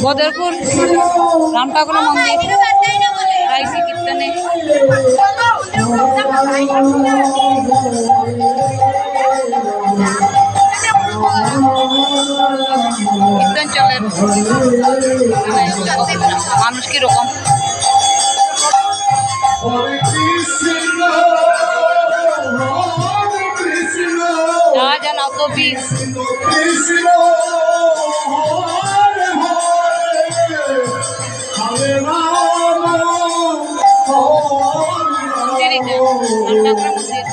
বদরপুর রাম ঠাকুর মন্দির রাইসি কীর্তনে কীর্তন চলে মানুষ কিরকম যাওয়া যান অত বিষ মন্দির এটা রাম ঠাকুরের মন্দির